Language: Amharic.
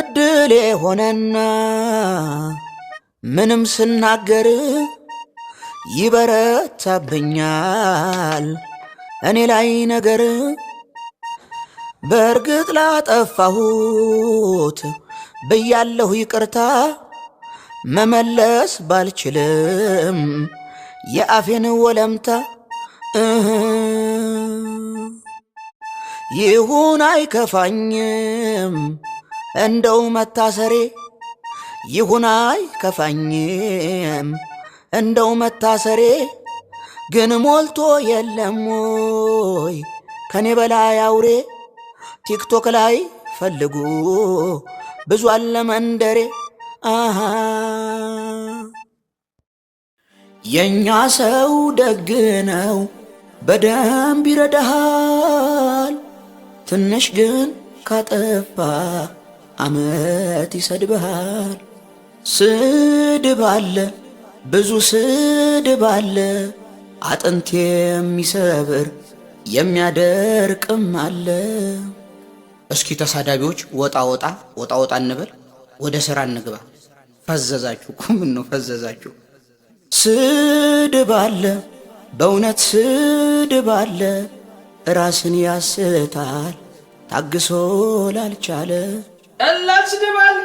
እድሌ ሆነና ምንም ስናገር ይበረታብኛል እኔ ላይ ነገር። በእርግጥ ላጠፋሁት ብያለሁ ይቅርታ መመለስ ባልችልም የአፌን ወለምታ ይሁን አይከፋኝም እንደው መታሰሬ ይሁን አይከፋኝም እንደው መታሰሬ ግን ሞልቶ የለም ወይ ከኔ በላይ አውሬ ቲክቶክ ላይ ፈልጉ ብዙ አለ መንደሬ። የኛ ሰው ደግ ነው በደንብ ይረዳሃል ትንሽ ግን ካጠፋ አመት ይሰድብሃል። ስድብ አለ ብዙ ስድብ አለ አጥንት የሚሰብር የሚያደርቅም አለ። እስኪ ተሳዳቢዎች ወጣ ወጣ እንበል ወደ ሥራ እንግባ። ፈዘዛችሁ ምን ነው ፈዘዛችሁ? ስድብ አለ በእውነት ስድብ አለ ራስን ያስታል ታግሶ ላልቻለ እላ ስድብ አለ